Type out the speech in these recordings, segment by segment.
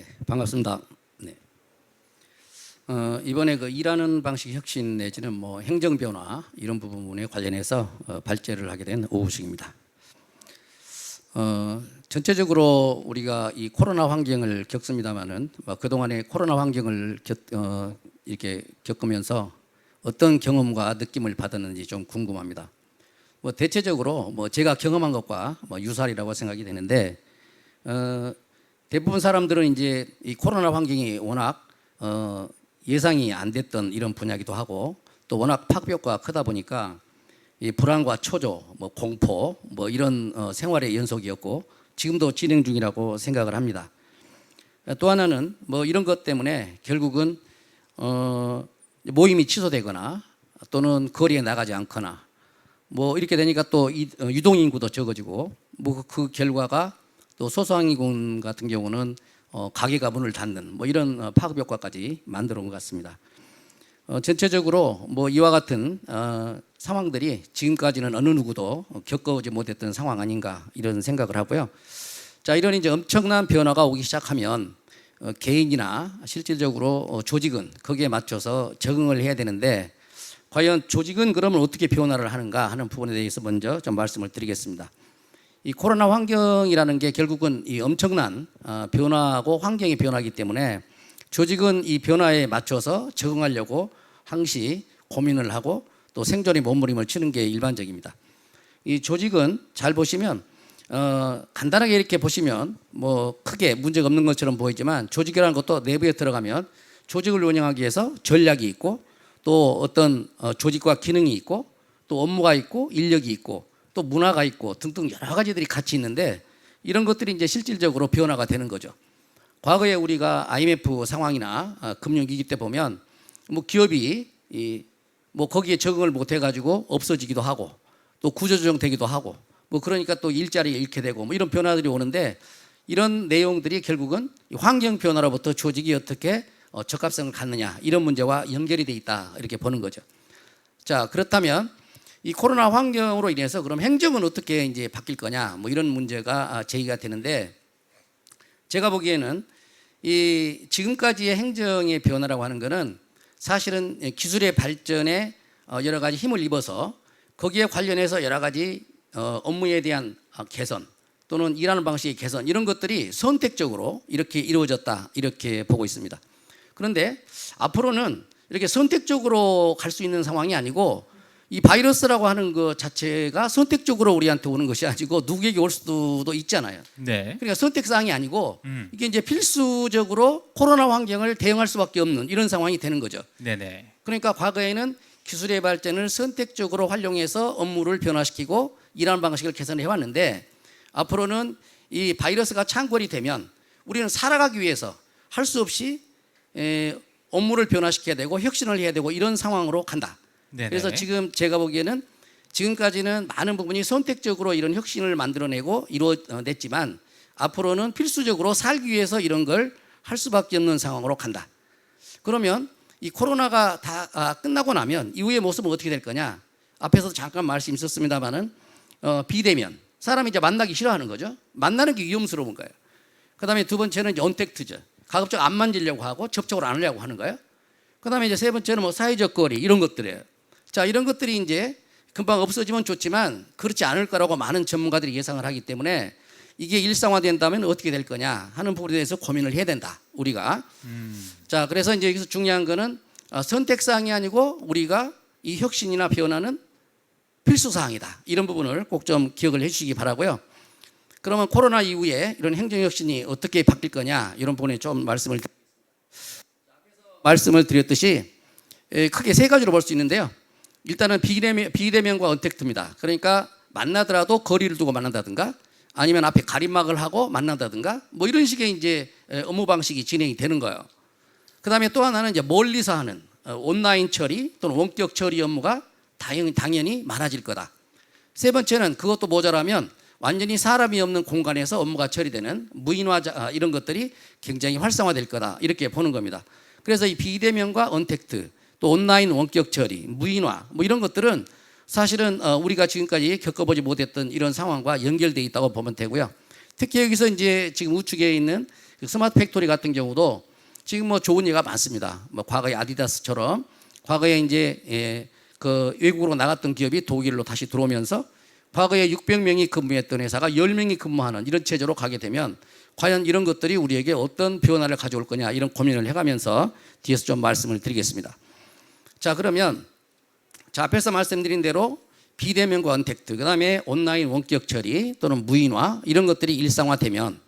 네, 반갑습니다. 네. 이번에 그 일하는 방식 혁신 내지는 뭐 행정 변화 이런 부분에 관련해서 발제를 하게 된 오우식입니다. 전체적으로 우리가 이 코로나 환경을 겪습니다만은 그동안의 코로나 환경을 이렇게 겪으면서 어떤 경험과 느낌을 받았는지 좀 궁금합니다. 뭐 대체적으로 뭐 제가 경험한 것과 뭐 유사리라고 생각이 되는데 대부분 사람들은 이제 이 코로나 환경이 워낙 예상이 안 됐던 이런 분야기도 하고 또 워낙 파급효과가 크다 보니까 이 불안과 초조, 뭐 공포, 뭐 이런 생활의 연속이었고 지금도 진행 중이라고 생각을 합니다. 또 하나는 뭐 이런 것 때문에 결국은 모임이 취소되거나 또는 거리에 나가지 않거나 뭐 이렇게 되니까 또 유동 인구도 적어지고 뭐 그 결과가 또 소상인군 같은 경우는 가게가 문을 닫는 뭐 이런 파급 효과까지 만들어 온 것 같습니다. 전체적으로 뭐 이와 같은 상황들이 지금까지는 어느 누구도 겪어오지 못했던 상황 아닌가 이런 생각을 하고요. 자, 이런 이제 엄청난 변화가 오기 시작하면 개인이나 실질적으로 조직은 거기에 맞춰서 적응을 해야 되는데 과연 조직은 그러면 어떻게 변화를 하는가 하는 부분에 대해서 먼저 좀 말씀을 드리겠습니다. 이 코로나 환경이라는 게 결국은 이 엄청난 변화하고 환경이 변하기 때문에 조직은 이 변화에 맞춰서 적응하려고 항시 고민을 하고 또 생존의 몸부림을 치는 게 일반적입니다. 이 조직은 잘 보시면 간단하게 이렇게 보시면 뭐 크게 문제가 없는 것처럼 보이지만 조직이라는 것도 내부에 들어가면 조직을 운영하기 위해서 전략이 있고 또 어떤 조직과 기능이 있고 또 업무가 있고 인력이 있고 또 문화가 있고 등등 여러 가지들이 같이 있는데 이런 것들이 이제 실질적으로 변화가 되는 거죠. 과거에 우리가 IMF 상황이나 금융위기 때 보면 뭐 기업이 뭐 거기에 적응을 못 해가지고 없어지기도 하고 또 구조조정되기도 하고 뭐 그러니까 또 일자리 잃게 되고 뭐 이런 변화들이 오는데 이런 내용들이 결국은 환경 변화로부터 조직이 어떻게 적합성을 갖느냐 이런 문제와 연결이 돼 있다 이렇게 보는 거죠. 자, 그렇다면 이 코로나 환경으로 인해서 그럼 행정은 어떻게 이제 바뀔 거냐 뭐 이런 문제가 제기가 되는데 제가 보기에는 이 지금까지의 행정의 변화라고 하는 것은 사실은 기술의 발전에 여러 가지 힘을 입어서 거기에 관련해서 여러 가지 업무에 대한 개선 또는 일하는 방식의 개선 이런 것들이 선택적으로 이렇게 이루어졌다 이렇게 보고 있습니다. 그런데 앞으로는 이렇게 선택적으로 갈 수 있는 상황이 아니고 이 바이러스라고 하는 것 자체가 선택적으로 우리한테 오는 것이 아니고 누구에게 올 수도 있잖아요. 네. 그러니까 선택사항이 아니고 이게 이제 필수적으로 코로나 환경을 대응할 수밖에 없는 이런 상황이 되는 거죠. 네네. 그러니까 과거에는 기술의 발전을 선택적으로 활용해서 업무를 변화시키고 일하는 방식을 개선해 왔는데 앞으로는 이 바이러스가 창궐이 되면 우리는 살아가기 위해서 할 수 없이 업무를 변화시켜야 되고 혁신을 해야 되고 이런 상황으로 간다. 네네. 그래서 지금 제가 보기에는 지금까지는 많은 부분이 선택적으로 이런 혁신을 만들어내고 이루어냈지만 앞으로는 필수적으로 살기 위해서 이런 걸 할 수밖에 없는 상황으로 간다. 그러면 이 코로나가 다 끝나고 나면 이후의 모습은 어떻게 될 거냐? 앞에서도 잠깐 말씀 있었습니다만은 비대면 사람이 이제 만나기 싫어하는 거죠. 만나는 게 위험스러운 거예요. 그다음에 두 번째는 이제 언택트죠. 가급적 안 만지려고 하고 접촉을 안 하려고 하는 거예요. 그다음에 이제 세 번째는 뭐 사회적 거리 이런 것들이에요. 자, 이런 것들이 이제 금방 없어지면 좋지만 그렇지 않을 거라고 많은 전문가들이 예상을 하기 때문에 이게 일상화된다면 어떻게 될 거냐 하는 부분에 대해서 고민을 해야 된다. 우리가. 자, 그래서 이제 여기서 중요한 거는 선택사항이 아니고 우리가 이 혁신이나 변화는 필수사항이다. 이런 부분을 꼭 좀 기억을 해 주시기 바라고요. 그러면 코로나 이후에 이런 행정혁신이 어떻게 바뀔 거냐 이런 부분에 좀 말씀을 드렸듯이 크게 세 가지로 볼 수 있는데요. 일단은 비대면과 언택트입니다. 그러니까 만나더라도 거리를 두고 만난다든가 아니면 앞에 가림막을 하고 만난다든가 뭐 이런 식의 이제 업무 방식이 진행이 되는 거예요. 그 다음에 또 하나는 이제 멀리서 하는 온라인 처리 또는 원격 처리 업무가 당연히 많아질 거다. 세 번째는 그것도 모자라면 완전히 사람이 없는 공간에서 업무가 처리되는 무인화 이런 것들이 굉장히 활성화될 거다. 이렇게 보는 겁니다. 그래서 이 비대면과 언택트 또 온라인 원격 처리, 무인화 뭐 이런 것들은 사실은 우리가 지금까지 겪어보지 못했던 이런 상황과 연결되어 있다고 보면 되고요. 특히 여기서 이제 지금 우측에 있는 그 스마트 팩토리 같은 경우도 지금 뭐 좋은 예가 많습니다. 뭐 과거에 아디다스처럼 과거에 이제 그 외국으로 나갔던 기업이 독일로 다시 들어오면서 과거에 600명이 근무했던 회사가 10명이 근무하는 이런 체제로 가게 되면 과연 이런 것들이 우리에게 어떤 변화를 가져올 거냐 이런 고민을 해가면서 뒤에서 좀 말씀을 드리겠습니다. 자, 그러면 자, 앞에서 말씀드린 대로 비대면과 언택트, 그 다음에 온라인 원격 처리 또는 무인화 이런 것들이 일상화되면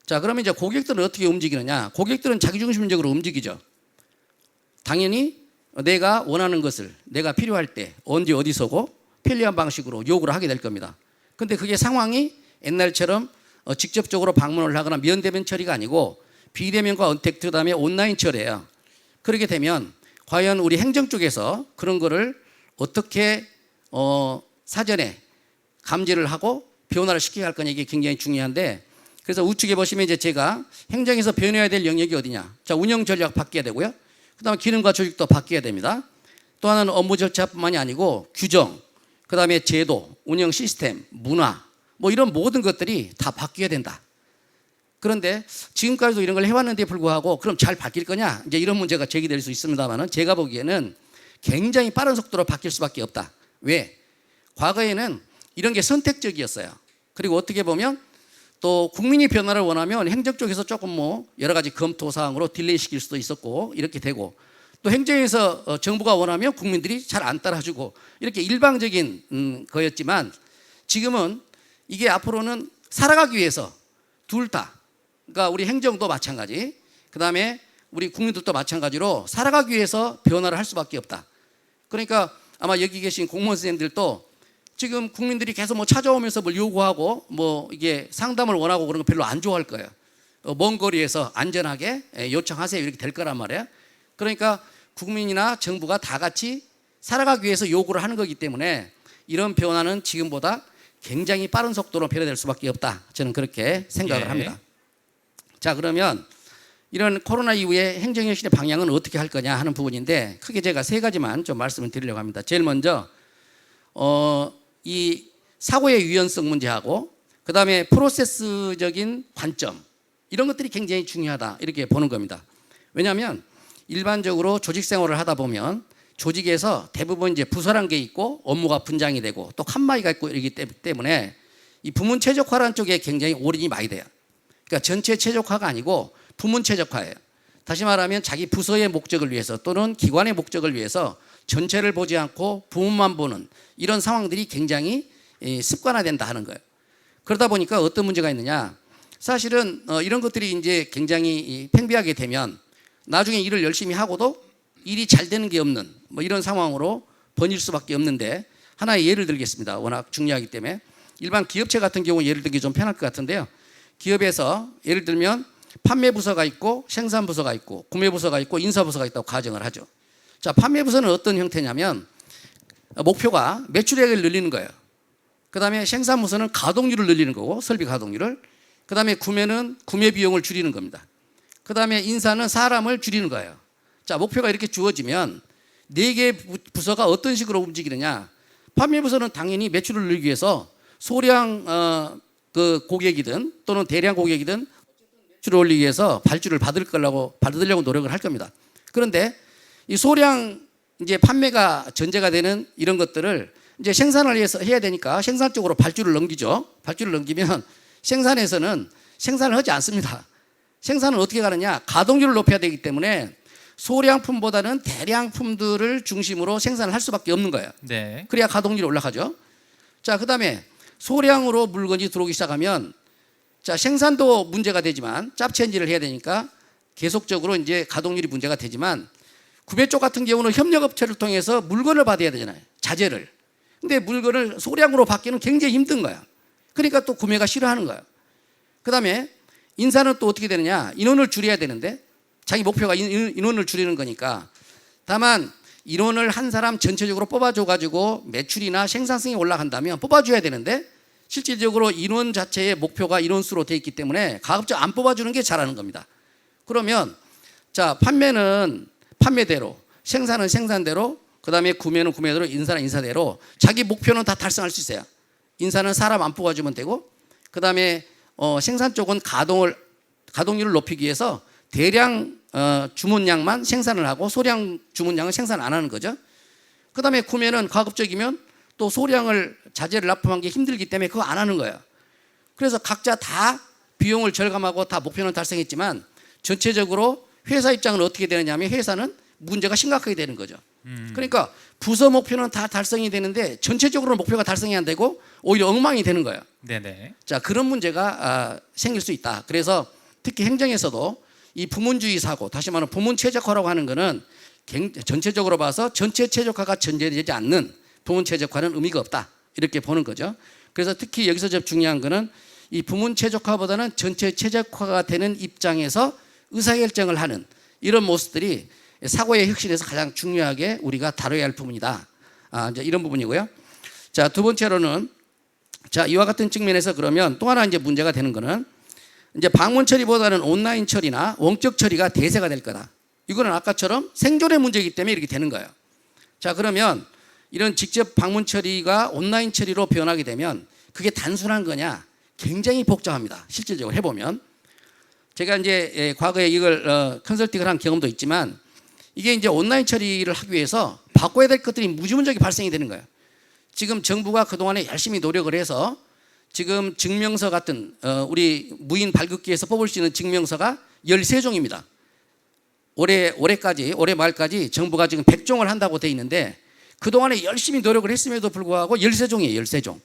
자, 그러면 이제 고객들은 어떻게 움직이느냐? 고객들은 자기중심적으로 움직이죠. 당연히 내가 원하는 것을 내가 필요할 때 언제 어디서고 편리한 방식으로 요구를 하게 될 겁니다. 근데 그게 상황이 옛날처럼 직접적으로 방문을 하거나 면대면 처리가 아니고 비대면과 언택트 그다음에 온라인 처리예요. 그렇게 되면 과연 우리 행정 쪽에서 그런 거를 어떻게 사전에 감지를 하고 변화를 시켜야 할 거냐 이게 굉장히 중요한데 그래서 우측에 보시면 이제 제가 행정에서 변해야 될 영역이 어디냐. 자, 운영 전략 바뀌어야 되고요. 그다음에 기능과 조직도 바뀌어야 됩니다. 또 하나는 업무 절차뿐만이 아니고 규정, 그다음에 제도, 운영 시스템, 문화 뭐 이런 모든 것들이 다 바뀌어야 된다. 그런데 지금까지도 이런 걸 해왔는데 불구하고 그럼 잘 바뀔 거냐? 이제 이런 문제가 제기될 수 있습니다만은 제가 보기에는 굉장히 빠른 속도로 바뀔 수밖에 없다. 왜? 과거에는 이런 게 선택적이었어요. 그리고 어떻게 보면 또 국민이 변화를 원하면 행정 쪽에서 조금 뭐 여러 가지 검토 사항으로 딜레이 시킬 수도 있었고 이렇게 되고 또 행정에서 정부가 원하면 국민들이 잘 안 따라주고 이렇게 일방적인 거였지만 지금은 이게 앞으로는 살아가기 위해서 둘 다 그러니까 우리 행정도 마찬가지 그다음에 우리 국민들도 마찬가지로 살아가기 위해서 변화를 할 수밖에 없다. 그러니까 아마 여기 계신 공무원 선생님들도 지금 국민들이 계속 뭐 찾아오면서 뭘 요구하고 뭐 이게 상담을 원하고 그런 거 별로 안 좋아할 거예요. 먼 거리에서 안전하게 요청하세요 이렇게 될 거란 말이에요. 그러니까 국민이나 정부가 다 같이 살아가기 위해서 요구를 하는 거기 때문에 이런 변화는 지금보다 굉장히 빠른 속도로 변화될 수밖에 없다. 저는 그렇게 생각을 합니다. 자, 그러면 이런 코로나 이후에 행정혁신의 방향은 어떻게 할 거냐 하는 부분인데 크게 제가 세 가지만 좀 말씀을 드리려고 합니다. 제일 먼저 이 사고의 유연성 문제하고 그다음에 프로세스적인 관점 이런 것들이 굉장히 중요하다 이렇게 보는 겁니다. 왜냐하면 일반적으로 조직 생활을 하다 보면 조직에서 대부분 이제 부서란 게 있고 업무가 분장이 되고 또 칸막이가 있고 이러기 때문에 이 부문 최적화라는 쪽에 굉장히 올인이 많이 돼요. 그러니까 전체 최적화가 아니고 부문 최적화예요. 다시 말하면 자기 부서의 목적을 위해서 또는 기관의 목적을 위해서 전체를 보지 않고 부문만 보는 이런 상황들이 굉장히 습관화된다 하는 거예요. 그러다 보니까 어떤 문제가 있느냐? 사실은 이런 것들이 이제 굉장히 팽배하게 되면 나중에 일을 열심히 하고도 일이 잘 되는 게 없는 뭐 이런 상황으로 번질 수밖에 없는데 하나의 예를 들겠습니다. 워낙 중요하기 때문에 일반 기업체 같은 경우 예를 들기 좀 편할 것 같은데요. 기업에서 예를 들면 판매 부서가 있고 생산 부서가 있고 구매 부서가 있고 인사 부서가 있다고 가정을 하죠. 자, 판매 부서는 어떤 형태냐면 목표가 매출액을 늘리는 거예요. 그다음에 생산 부서는 가동률을 늘리는 거고 설비 가동률을 그다음에 구매는 구매 비용을 줄이는 겁니다. 그다음에 인사는 사람을 줄이는 거예요. 자, 목표가 이렇게 주어지면 네 개의 부서가 어떤 식으로 움직이느냐? 판매 부서는 당연히 매출을 늘리기 위해서 소량 그 고객이든 또는 대량 고객이든 매출을 올리기 위해서 발주를 받으려고 노력을 할 겁니다. 그런데 이 소량 이제 판매가 전제가 되는 이런 것들을 이제 생산을 위해서 해야 되니까 생산 쪽으로 발주를 넘기죠. 발주를 넘기면 생산에서는 생산을 하지 않습니다. 생산은 어떻게 가느냐? 가동률을 높여야 되기 때문에 소량품보다는 대량품들을 중심으로 생산을 할 수밖에 없는 거예요. 네. 그래야 가동률이 올라가죠. 자, 그다음에 소량으로 물건이 들어오기 시작하면 자, 생산도 문제가 되지만 짭체인지를 해야 되니까 계속적으로 이제 가동률이 문제가 되지만 구매 쪽 같은 경우는 협력업체를 통해서 물건을 받아야 되잖아요. 자재를. 근데 물건을 소량으로 받기는 굉장히 힘든 거야. 그러니까 또 구매가 싫어하는 거야. 그다음에 인사는 또 어떻게 되느냐? 인원을 줄여야 되는데 자기 목표가 인원을 줄이는 거니까 다만 인원을 한 사람 전체적으로 뽑아줘 가지고 매출이나 생산성이 올라간다면 뽑아줘야 되는데 실질적으로 인원 자체의 목표가 인원수로 돼 있기 때문에 가급적 안 뽑아주는 게 잘하는 겁니다. 그러면 자, 판매는 판매대로, 생산은 생산대로, 그다음에 구매는 구매대로, 인사는 인사대로 자기 목표는 다 달성할 수 있어요. 인사는 사람 안 뽑아주면 되고 그다음에 생산 쪽은 가동률을 높이기 위해서 대량 주문량만 생산을 하고 소량 주문량은 생산 안 하는 거죠. 그다음에 구매는 가급적이면 또 소량을 자재를 납품한 게 힘들기 때문에 그거 안 하는 거예요. 그래서 각자 다 비용을 절감하고 다 목표는 달성했지만 전체적으로 회사 입장은 어떻게 되느냐면 회사는 문제가 심각하게 되는 거죠. 그러니까 부서 목표는 다 달성이 되는데 전체적으로 목표가 달성이 안 되고 오히려 엉망이 되는 거예요. 네네. 자, 그런 문제가 생길 수 있다. 그래서 특히 행정에서도 이 부문주의 사고, 다시 말하면 부문 최적화라고 하는 거는 전체적으로 봐서 전체 최적화가 전제되지 않는 부문 최적화는 의미가 없다. 이렇게 보는 거죠. 그래서 특히 여기서 좀 중요한 거는 이 부문 최적화보다는 전체 최적화가 되는 입장에서 의사결정을 하는 이런 모습들이 사고의 혁신에서 가장 중요하게 우리가 다뤄야 할 부분이다. 이제 이런 부분이고요. 자, 두 번째로는 자, 이와 같은 측면에서 그러면 또 하나 이제 문제가 되는 거는 이제 방문 처리보다는 온라인 처리나 원격 처리가 대세가 될 거다. 이거는 아까처럼 생존의 문제이기 때문에 이렇게 되는 거예요. 자, 그러면 이런 직접 방문 처리가 온라인 처리로 변하게 되면 그게 단순한 거냐? 굉장히 복잡합니다. 실질적으로 해보면. 제가 이제 과거에 이걸 컨설팅을 한 경험도 있지만 이게 이제 온라인 처리를 하기 위해서 바꿔야 될 것들이 무지무지하게 발생이 되는 거예요. 지금 정부가 그동안에 열심히 노력을 해서 지금 증명서 같은 우리 무인 발급기에서 뽑을 수 있는 증명서가 13종입니다. 올해 말까지 정부가 지금 100종을 한다고 돼 있는데 그동안에 열심히 노력을 했음에도 불구하고 13종이에요. 13종.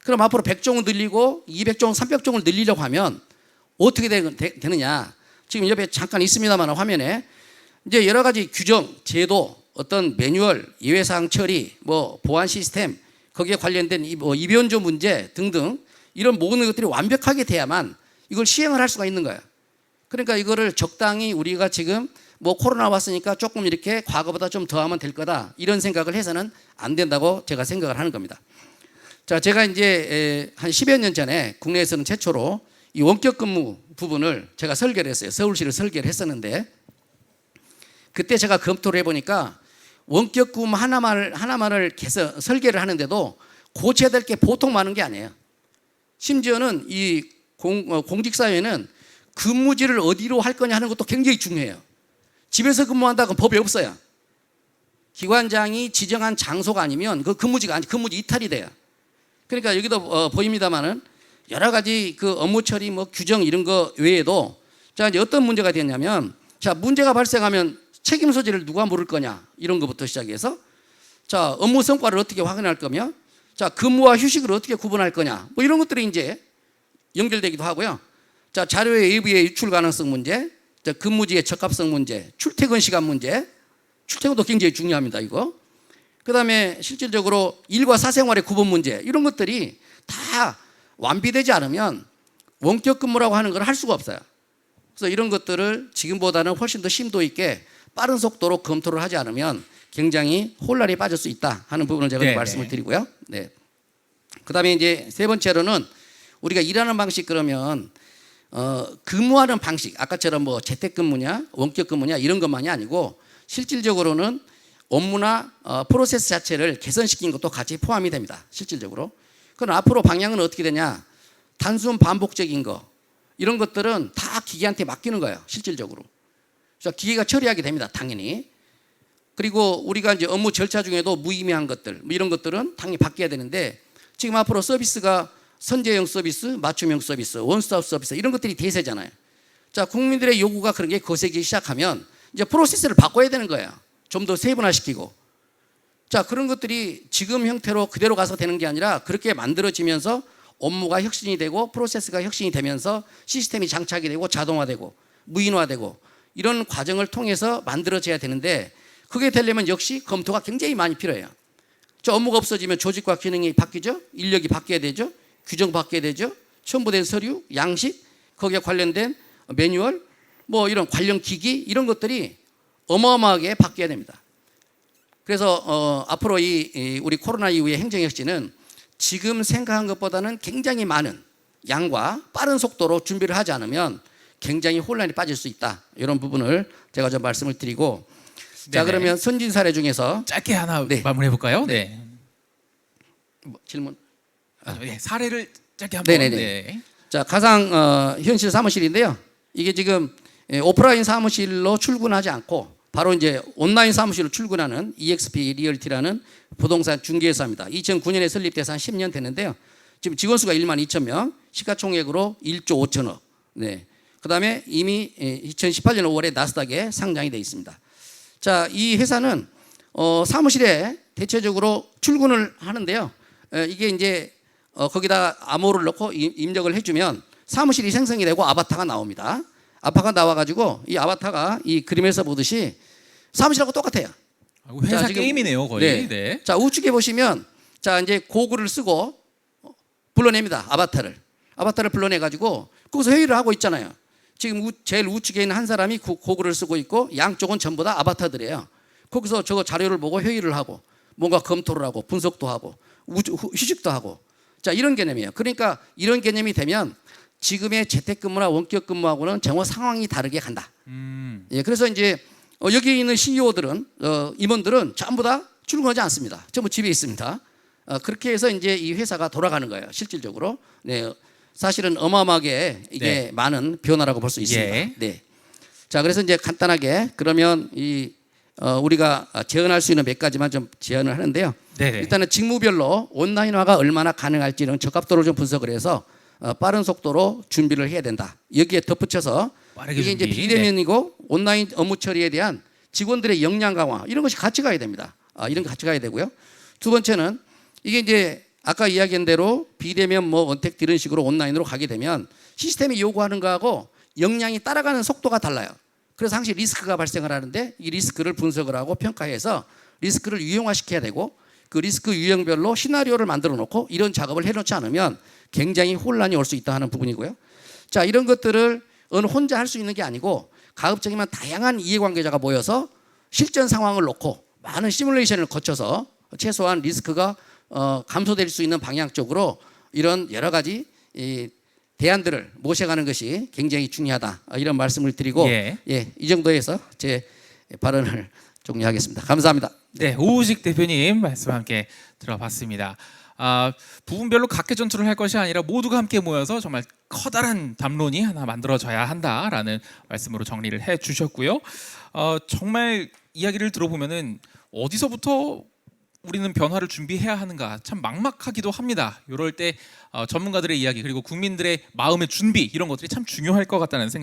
그럼 앞으로 100종을 늘리고 200종, 300종을 늘리려고 하면 어떻게 되느냐. 지금 옆에 잠깐 있습니다만 화면에 이제 여러 가지 규정, 제도, 어떤 매뉴얼, 예외사항 처리, 뭐 보안 시스템, 거기에 관련된 입연조 문제 등등 이런 모든 것들이 완벽하게 돼야만 이걸 시행을 할 수가 있는 거예요. 그러니까 이거를 적당히 우리가 지금 뭐 코로나 왔으니까 조금 이렇게 과거보다 좀 더 하면 될 거다 이런 생각을 해서는 안 된다고 제가 생각을 하는 겁니다. 자, 제가 이제 한 10여 년 전에 국내에서는 최초로 이 원격 근무 부분을 제가 설계를 했어요. 서울시를 설계를 했었는데 그때 제가 검토를 해보니까 원격 근무 하나만을 설계를 하는데도 고쳐야 될 게 보통 많은 게 아니에요. 심지어는 이 공직사회는 근무지를 어디로 할 거냐 하는 것도 굉장히 중요해요. 집에서 근무한다고 법이 없어요. 기관장이 지정한 장소가 아니면 그 근무지 이탈이 돼요. 그러니까 여기도 보입니다만은 여러 가지 그 업무 처리 뭐 규정 이런 거 외에도 자, 이제 어떤 문제가 되냐면 자, 문제가 발생하면 책임 소재를 누가 물을 거냐 이런 것부터 시작해서 자, 업무 성과를 어떻게 확인할 거며 자, 근무와 휴식을 어떻게 구분할 거냐 뭐 이런 것들이 이제 연결되기도 하고요. 자, 자료의 외부의 유출 가능성 문제, 자, 근무지의 적합성 문제, 출퇴근 시간 문제, 출퇴근도 굉장히 중요합니다. 이거. 그다음에 실질적으로 일과 사생활의 구분 문제 이런 것들이 다 완비되지 않으면 원격 근무라고 하는 걸 할 수가 없어요. 그래서 이런 것들을 지금보다는 훨씬 더 심도 있게 빠른 속도로 검토를 하지 않으면 굉장히 혼란에 빠질 수 있다 하는 부분을 제가 말씀을 드리고요. 네. 그다음에 이제 세 번째로는 우리가 일하는 방식 그러면 근무하는 방식 아까처럼 뭐 재택근무냐 원격 근무냐 이런 것만이 아니고 실질적으로는 업무나 프로세스 자체를 개선시킨 것도 같이 포함이 됩니다. 실질적으로. 그럼 앞으로 방향은 어떻게 되냐? 단순 반복적인 거 이런 것들은 다 기계한테 맡기는 거예요. 실질적으로. 그래서 기계가 처리하게 됩니다. 당연히. 그리고 우리가 이제 업무 절차 중에도 무의미한 것들 뭐 이런 것들은 당연히 바뀌어야 되는데 지금 앞으로 서비스가 선제형 서비스, 맞춤형 서비스, 원스톱 서비스 이런 것들이 대세잖아요. 자, 국민들의 요구가 그런 게 거세기 시작하면 이제 프로세스를 바꿔야 되는 거예요. 좀 더 세분화시키고. 자, 그런 것들이 지금 형태로 그대로 가서 되는 게 아니라 그렇게 만들어지면서 업무가 혁신이 되고 프로세스가 혁신이 되면서 시스템이 장착이 되고 자동화되고 무인화되고 이런 과정을 통해서 만들어져야 되는데 그게 되려면 역시 검토가 굉장히 많이 필요해요. 저 업무가 없어지면 조직과 기능이 바뀌죠. 인력이 바뀌어야 되죠. 규정 바뀌어야 되죠. 첨부된 서류, 양식, 거기에 관련된 매뉴얼, 뭐 이런 관련 기기 이런 것들이 어마어마하게 바뀌어야 됩니다. 그래서 앞으로 우리 코로나 이후의 행정혁신은 지금 생각한 것보다는 굉장히 많은 양과 빠른 속도로 준비를 하지 않으면 굉장히 혼란에 빠질 수 있다. 이런 부분을 제가 좀 말씀을 드리고 자, 그러면 선진 사례 중에서 짧게 하나 네. 마무리해 볼까요? 네. 뭐 질문. 네. 사례를 짧게 한번. 네네네. 자, 가상 현실 사무실인데요. 이게 지금 오프라인 사무실로 출근하지 않고 바로 이제 온라인 사무실로 출근하는 EXP 리얼티라는 부동산 중개회사입니다. 2009년에 설립돼서 한 10년 됐는데요. 지금 직원 수가 1만 2천 명, 시가총액으로 1조 5천억. 네. 그다음에 이미 2018년 5월에 나스닥에 상장이 되어 있습니다. 자, 이 회사는 사무실에 대체적으로 출근을 하는데요. 이게 이제 거기다 암호를 넣고 입력을 해주면 사무실이 생성이 되고 아바타가 나옵니다. 아바타가 나와가지고 이 아바타가 이 그림에서 보듯이 사무실하고 똑같아요. 회사 자, 지금, 게임이네요, 거의. 네. 네. 자, 우측에 보시면 자 이제 고글을 쓰고 불러냅니다. 아바타를 불러내가지고 거기서 회의를 하고 있잖아요. 지금 제일 우측에 있는 한 사람이 고글을 쓰고 있고 양쪽은 전부 다 아바타들이에요. 거기서 저거 자료를 보고 회의를 하고 뭔가 검토를 하고 분석도 하고 휴식도 하고 자 이런 개념이에요. 그러니까 이런 개념이 되면 지금의 재택근무나 원격근무하고는 전혀 상황이 다르게 간다. 예, 그래서 이제 여기 있는 CEO들은 임원들은 전부 다 출근하지 않습니다. 전부 집에 있습니다. 그렇게 해서 이제 이 회사가 돌아가는 거예요. 실질적으로. 네, 사실은 어마어마하게 이게 네. 많은 변화라고 볼 수 있습니다. 예. 네. 자, 그래서 이제 간단하게 그러면 우리가 제언할 수 있는 몇 가지만 좀 제언을 하는데요. 네네. 일단은 직무별로 온라인화가 얼마나 가능할지는 적합도를 좀 분석을 해서 빠른 속도로 준비를 해야 된다. 여기에 덧붙여서 빠르게 이게 이제 준비. 비대면이고 온라인 업무 처리에 대한 직원들의 역량 강화 이런 것이 같이 가야 됩니다. 이런 게 같이 가야 되고요. 두 번째는 이게 이제 아까 이야기한 대로 비대면 뭐 원택 이런 식으로 온라인으로 가게 되면 시스템이 요구하는 거하고 역량이 따라가는 속도가 달라요. 그래서 항상 리스크가 발생을 하는데 이 리스크를 분석을 하고 평가해서 리스크를 유형화시켜야 되고 그 리스크 유형별로 시나리오를 만들어 놓고 이런 작업을 해놓지 않으면 굉장히 혼란이 올 수 있다 하는 부분이고요. 자, 이런 것들을 어느 혼자 할 수 있는 게 아니고 가급적이면 다양한 이해관계자가 모여서 실전 상황을 놓고 많은 시뮬레이션을 거쳐서 최소한 리스크가 감소될 수 있는 방향 쪽으로 이런 여러 가지 대안들을 모셔가는 것이 굉장히 중요하다 이런 말씀을 드리고 예. 이 정도에서 제 발언을 종료하겠습니다. 감사합니다. 네, 오우식 대표님 말씀 함께 들어봤습니다. 부분별로 각계 전투를 할 것이 아니라 모두가 함께 모여서 정말 커다란 담론이 하나 만들어져야 한다라는 말씀으로 정리를 해주셨고요. 정말 이야기를 들어보면은 어디서부터 우리는 변화를 준비해야 하는가 참 막막하기도 합니다. 이럴 때 전문가들의 이야기 그리고 국민들의 마음의 준비 이런 것들이 참 중요할 것 같다는 생각.